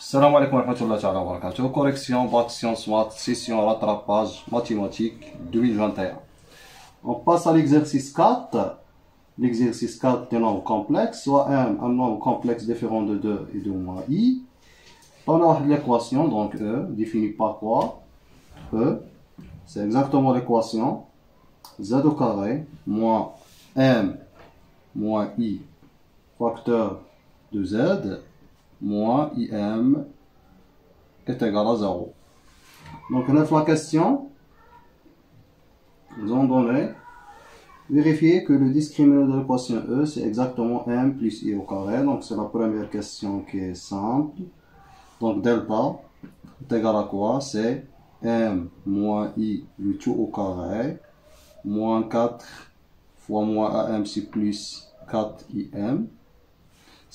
Salam alaikum wa rahmatullahi wa barakatuh. Correction, bac sciences maths, session rattrapage mathématiques 2021. On passe à l'exercice 4. L'exercice 4 des nombres complexes, soit un nombre complexe différent de 2 et de moins i. On a l'équation, donc E, définie par quoi? E, c'est exactement l'équation z au carré moins m moins i facteur de z moins im est égal à 0. Donc, on a la question, nous avons donné, vérifier que le discriminant de l'équation E, c'est exactement m plus i au carré. Donc, c'est la première question qui est simple. Donc, delta est égal à quoi? C'est m moins i le tout au carré, moins 4 fois moins am, c'est plus 4im.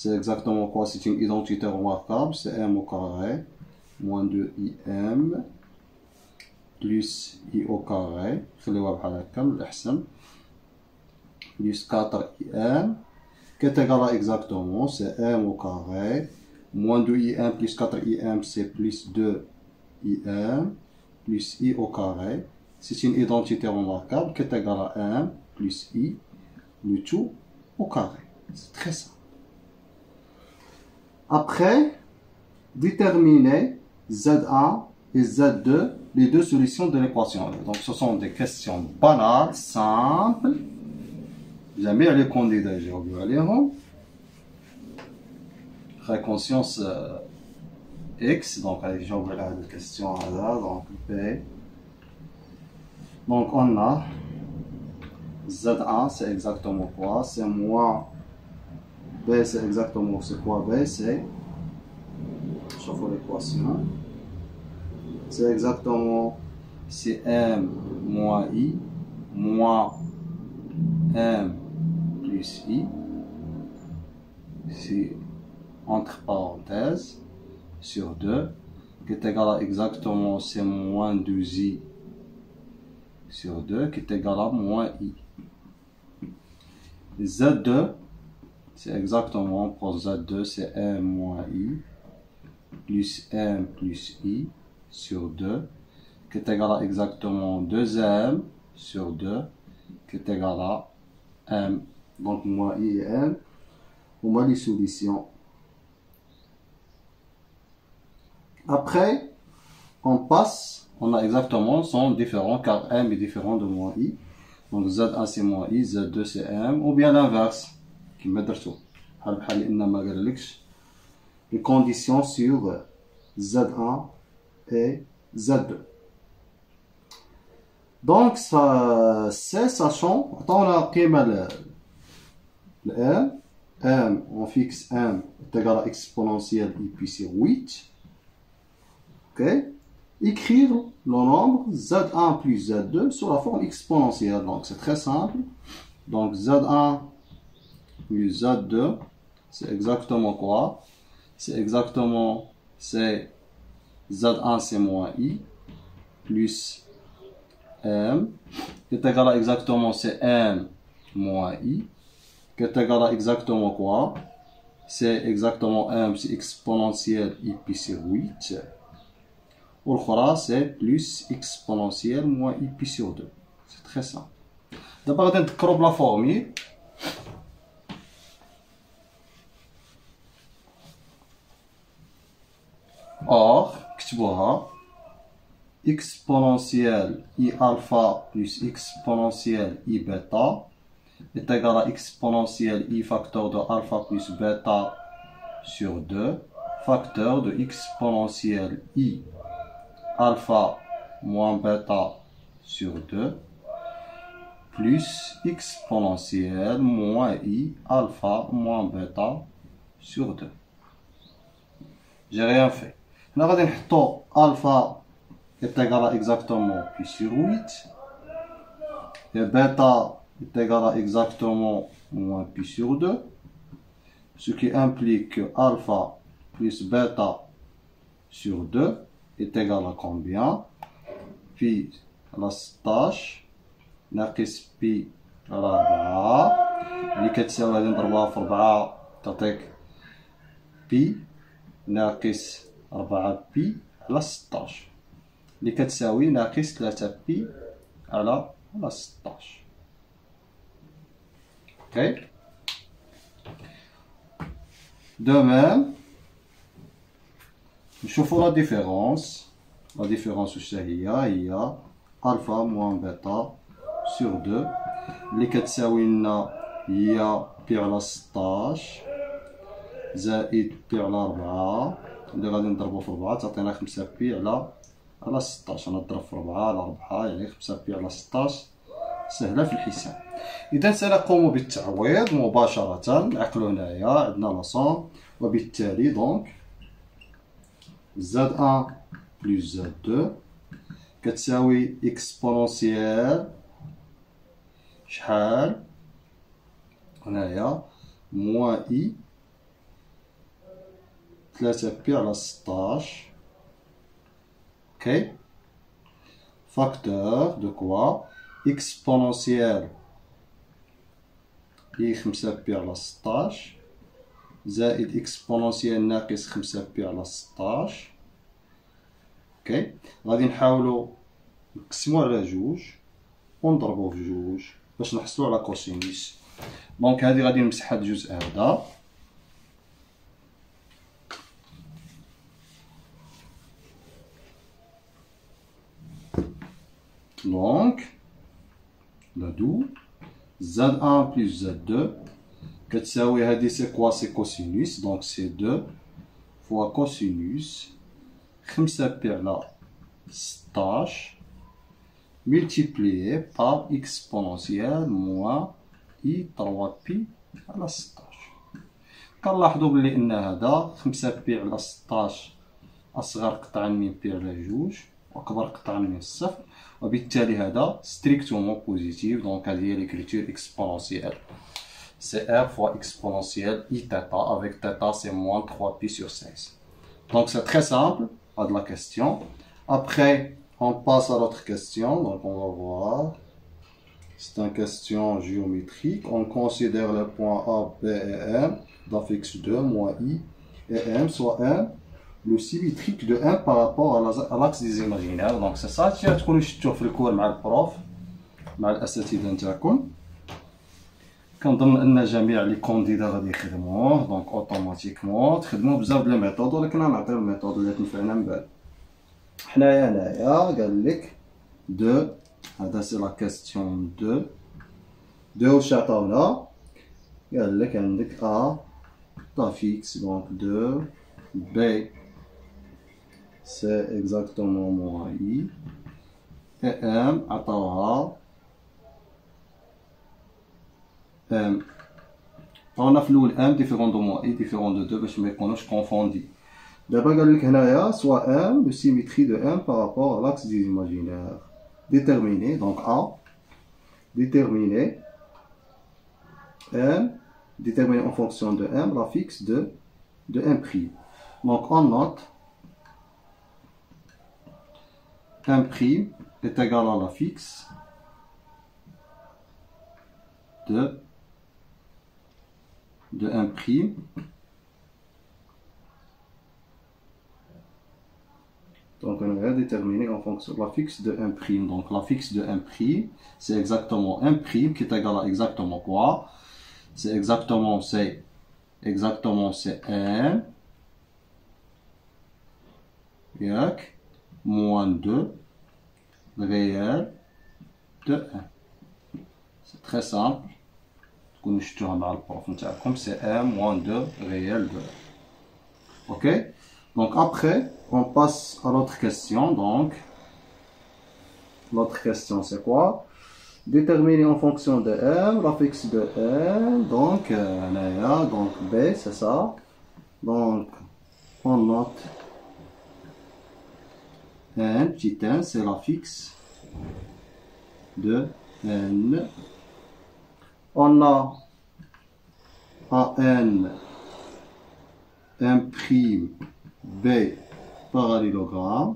C'est exactement quoi? C'est une identité remarquable. C'est m au carré moins 2im plus i au carré plus 4im qui est égal à exactement, c'est m au carré moins 2im plus 4im, c'est plus 2im plus i au carré. C'est une identité remarquable qui est égale à m plus i le tout au carré. C'est très simple. Après, déterminer Z1 et Z2, les deux solutions de l'équation. Donc, ce sont des questions banales, simples. Jamais les candidats, j'ai oublié à lire. Conscience X, donc j'ai oublié la question à là, donc B. Donc, on a Z1, c'est exactement quoi? C'est moins B, c'est exactement c'est quoi? B, c'est, je fais l'équation, c'est exactement, c'est m moins i moins m plus i, c'est entre parenthèses sur 2, qui est égal à exactement, c'est moins 2i sur 2, qui est égal à moins i. Z2, c'est exactement pour Z2, c'est m moins i plus m plus i sur 2, qui est égal à exactement 2m sur 2, qui est égal à m. Donc moins i et m, on a les solutions. Après, on passe, on a exactement, sont différents car m est différent de moins i. Donc Z1 c'est moins i, Z2 c'est m, ou bien l'inverse. كما درتو بحال إن ما قالكش les conditions sur Z1 et Z2. Donc ça c'est sachant on a قيمة le m, on fixe m est égal à exponentielle i puissance 8. Ok, écrire le nombre Z1 plus Z2 sur la forme exponentielle. Donc c'est très simple. Donc Z1 plus Z2, c'est exactement quoi? C'est exactement, c'est Z1 c'est moins i plus m, qui est égal à exactement c'est m moins i, qui est égal à exactement quoi? C'est exactement m, c'est exponentielle i puissance 8. Ou le c'est plus exponentielle moins i puissance 2. C'est très simple. D'abord, on va la formule. Or, كتبوها exponentielle i alpha plus exponentielle i bêta est égal à exponentielle i facteur de alpha plus bêta sur 2 facteur de exponentielle i alpha moins bêta sur 2 plus exponentielle moins i alpha moins bêta sur 2. J'ai rien fait. On va dire alpha est égal à exactement pi sur 8 et bêta est égal à exactement moins pi sur 2, ce qui implique que alpha plus bêta sur 2 est égal à combien? Pi la stage ناقص pi على 4 اللي كتساوي غادي نضربها في 4 تعطيك pi ناقص 4 بي على 16 اللي كتساوي ناقص 3 بي على 16. اوكي. دو ميم نشوفو لا ديفيرونس. لا ديفيرونس واش هي الفا موان بيتا سور 2 اللي كتساوي لنا هي بي على 16 زائد بي على 4 اللي غادي نضربو في 4 تعطينا 5 بي على 16. نضرب في 4 على 4 يعني 5 بي على 16 سهله في الحساب. اذا سنقوم بالتعويض مباشره. نعقلو هنايا عندنا لاصون وبالتالي دونك زاد 1 بلس زاد 2 كتساوي اكسبونونسيال شحال هنايا موان اي 3 بي على 16. اوكي. فاكتور دو كوا اكسبونونسيال اي 5 بي على 16 زائد اكسبونونسيال ناقص 5 بي على 16. اوكي. غادي نحاولو نقسمو على جوج ونضربو في جوج باش نحصلو على كوسينوس. دونك هادي غادي نمسح هاد الجزء هذا. دونك لا دو زاد 1 بلس زاد 2 كتساوي هادي سي كوا سي كوسينوس. دونك سي 2 فوا كوسينوس 5 بي على 16 multiplié par exponentielle moins i 3 بي على 16. كنلاحظوا بلي ان هذا 5 بي على 16 اصغر قطعا من بي على جوج واكبر قطعا من الصفر وبالتالي هذا ستريكتومون بوزيتيف. دونك هذه هي ليكريتور اكسبونونسيال c'est r fois exponentielle i θ avec θ c'est moins 3 pi sur 16. Donc c'est très simple de la question. Après on passe à l'autre question. Donc on va voir, c'est une question géométrique. On considère les points A, B et M d'affixe 2 moins I et M soit M le symétrique de 1 par rapport à l'axe des imaginaires. Donc c'est ça qui تكونوا شفتوه في الكور مع البروف مع الاساتذه نتاعكم. كنظن ان جميع لي كونديدا غادي يخدموه. دونك اوتوماتيكمون تخدموا بزاف د لي ميثود ولكن غنعطيو الميثود اللي تنفعنا من بعد. حنايا هنايا قال لك دو هذا سي لا كاستيون دو واش عطاونا. قال لك عندك ا تا فيكس دونك دو بي سي اكزاكتومون موان اي اي ام عطاوها ام. عطاونا في الاول ام ديفيرون دو موان اي ديفيرون دو دو باش ما يكونوش كونفوندي. دابا قال لك هنايا سوا ام لو سيميتري دو ام par rapport à l'axe des imaginaires. Déterminer donc A déterminer M déterminer en fonction de M la fixe de M prime. Donc on note M prime est égal à la fixe de M prime donc on va déterminer en fonction de la fixe de M prime. Donc la fixe de M prime c'est exactement M prime qui est égal à exactement quoi? C'est exactement c'est M ياك moins 2 réel de 1. C'est très simple. تكونوا شفتوها مع البروف نتاعكم. C'est M moins 2 réel de 1. Ok. Donc après on passe à l'autre question. Donc l'autre question c'est quoi? Déterminer en fonction de M la fixe de M. Donc là, donc B c'est ça. Donc on note N petit n c'est la fixe de N. On a AN M prime B parallélogramme.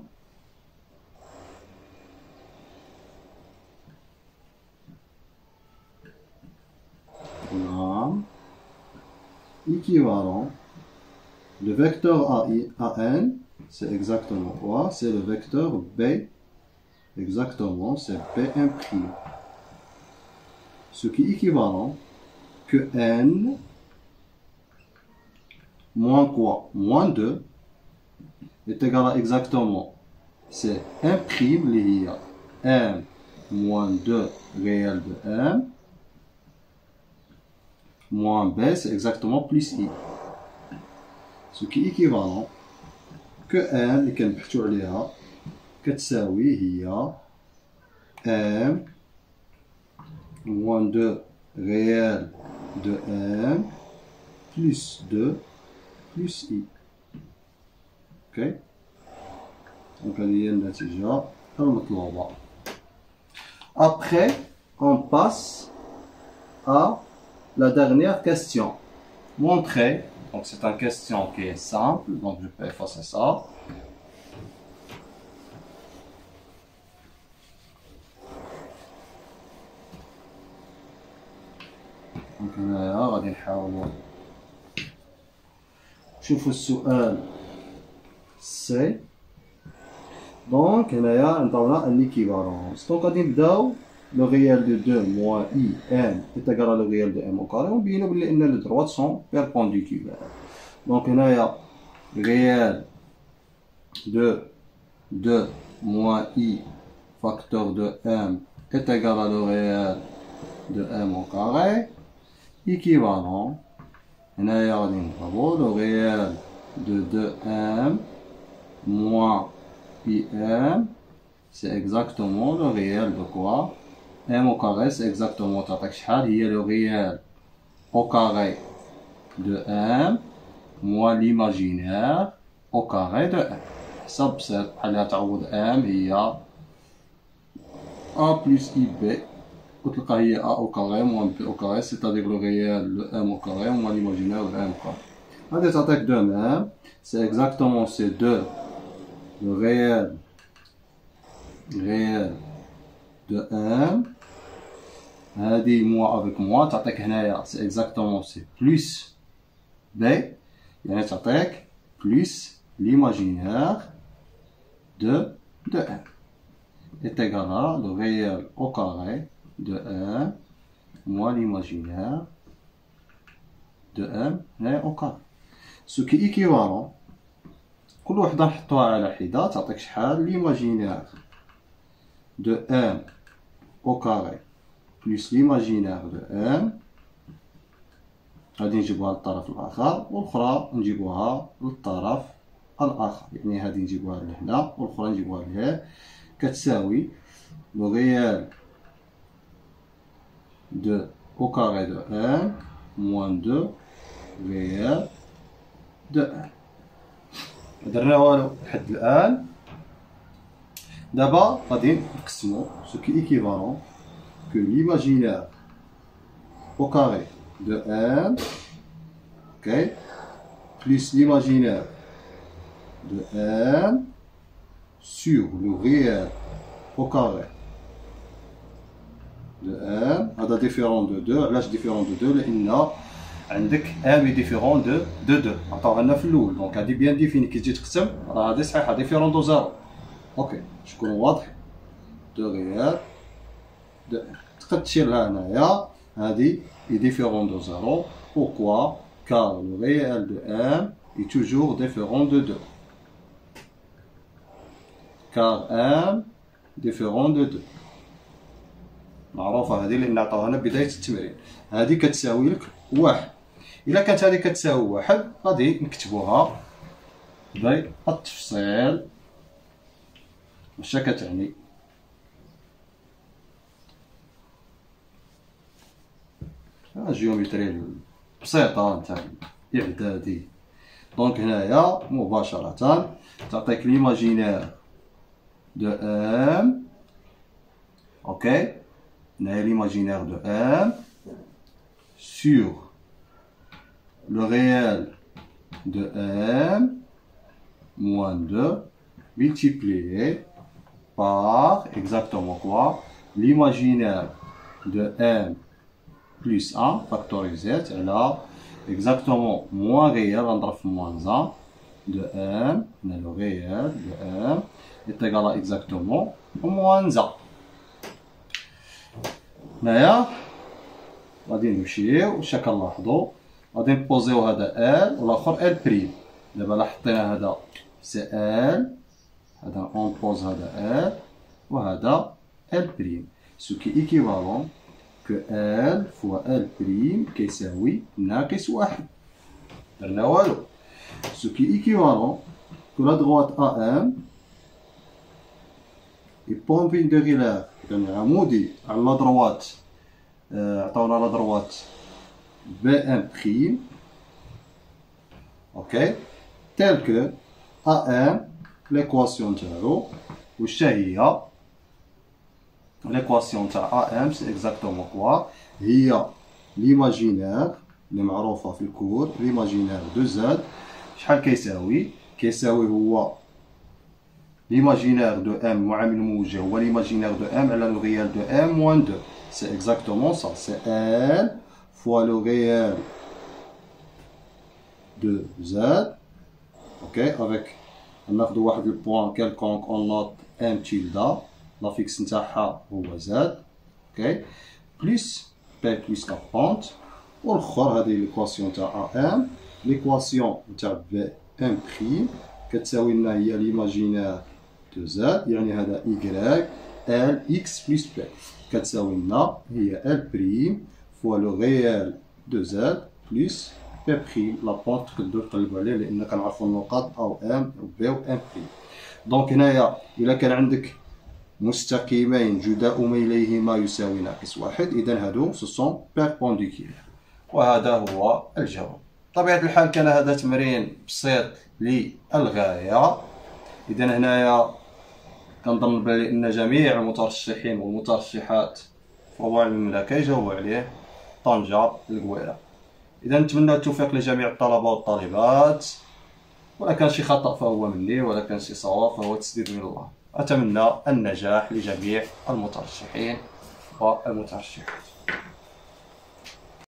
Équivalent. Le vecteur AN c'est exactement quoi? C'est le vecteur B. Exactement, c'est B'. Ce qui est équivalent que n moins quoi? Moins 2 est égal à exactement, c'est 1', il y a m moins 2 réel de m, moins b, c'est exactement plus i. Ce qui est équivalent que n اللي كنبحثوا عليها كتساوي هي m moins 2 réel de m plus 2 plus i. Ok? Donc, هذه هي النتيجة المطلوبة. Après, on passe à la dernière question. Montrer. Donc, c'est une question qui est simple. Donc, je peux effacer ça. Donc, هنايا غادي نحاولوا نشوفوا السؤال سي. دونك هنايا عطاونا ان équivalence. دونك غادي نبداو لو ريال دو 2 موان اي ان est égal à le réel de m au carré ونبينو بلي ان لو droites sont perpendiculaires. دونك هنايا réel de 2 moins i facteur de m est égal à le réel de m au carré équivalent. هنايا غادي نضربو le réel de 2m moins im, c'est exactement le réel de quoi? M au carré, c'est exactement le réel au carré de m moins l'imaginaire au carré de m. Ça, c'est بحال تعوض m هي a plus ib وتلقى هي a au carré moins b au carré, c'est-à-dire le réel de m au carré moins l'imaginaire de m au carré. هذه تعطيك de même, c'est exactement ces deux, le réel de m. هذه moi avec moi تعطيك هنايا c'est exactement c'est plus b, يعني تعطيك plus l'imaginaire de m est égal à le réel au carré de m moins l'imaginaire de m au carré. Ce qui est équivalent, كل وحدة نحطوها على حدة تعطيك شحال l'imaginaire de m au carré plus l'imaginaire de m. غادي نجيبوها للطرف الآخر والأخرى نجيبوها للطرف الآخر، يعني هادي نجيبوها لهنا والأخرى نجيبوها لهيه، كتساوي le réel de au carré de m moins 2 réel de m. درنا والو لحد الآن. دابا غادي نقسمو ce qui est équivalent que l'imaginaire au carré de m, ok, plus l'imaginaire de m sur le réel au carré de m. هذا différent de 2. علاش différent de 2؟ لأن عندك m est différent de 2 عطاوها لنا في الاول. دونك هادي بيان ديفيني كي تجي تقسم راه هادي صحيحه ديفيرون دو زيرو. اوكي باش نكونو واضح دو ريال دو تقد تشير لها هنايا هادي est différent de 0. Pourquoi? Car le réel de m est toujours différent de 2. Car m différent de 2 معروفة هذه لأن عطاوها لنا بداية التمرين. هذه كتساوي لك 1. إلا كانت هذه كتساوي 1 غادي نكتبوها بالتفصيل واش كتعني. الجيومتري بسيطة نتاع الإعدادي. دونك هنايا مباشرة تعطيك ليماجينير دو ام. اوكي هنايا ليماجينير دو ام sur le réel de m moins 2 multiplié par exactement quoi? L'imaginaire de m plus 1 factorisé على exactement moins réel نضرب في moins 1 de M, on a le réel de M, est égal à exactement moins 1. هنايا غادي نمشيو واش كنلاحظوا غادي نبوزيو هذا ال والاخر ال بريم. دابا لا حطينا هذا سي ال، هذا اون بوز هذا ال وهذا ال بريم، سو كي ايكيفالون كو ال فوا ال بريم كيساوي ناقص 1. درنا والو، سو كي ايكيفالون كو لا دغوات ا ام يبومبينديغيلار يعني عمودي على لا دروات، عطاونا لا دروات بي ام بريم، اوكي، تيل كو ا ام ليكواسيون تاعو واش هي؟ ليكواسيون تاع ا ام سي اكزاكتومون كوا؟ هي ليماجينير اللي معروفه في الكور، ليماجينير دو زاد شحال كيساوي؟ كيساوي هو l'imaginaire de M معامل موجه هو l'imaginaire de M على le réel de M moins 2. C'est exactement ça. C'est L fois le réel de Z. Ok, avec on a واحد le point quelconque, on note M tilde. La fixe نتاعها هو Z. Ok, plus P plus 40. والآخر هذه l'équation تاع AM. L'équation تاع M prime كتساوي لنا هي l'imaginaire de Z، يعني هذا Y L X plus P كتساوي لنا هي L بريم فوا لو ريال دو Z بلس P بريم. لا بونت تقدروا تقلبوا عليه لأن كنعرفوا النقاط أو M و B و M بريم. دونك هنايا إلا كان عندك مستقيمين جداء ميليهما يساوي ناقص 1، إذا هادو سو سون بيربونديكولار، وهذا هو الجواب. بطبيعة الحال كان هذا تمرين بسيط للغاية. إذا هنايا كنظن بلي أن جميع المترشحين والمترشحات في ربع المملكة يجاوبوا عليه طنجة القويرة. إذا نتمنى التوفيق لجميع الطلبة والطالبات، ولا كان شي خطأ فهو مني، ولا كان شي صواب فهو تسديد من الله. أتمنى النجاح لجميع المترشحين والمترشحات.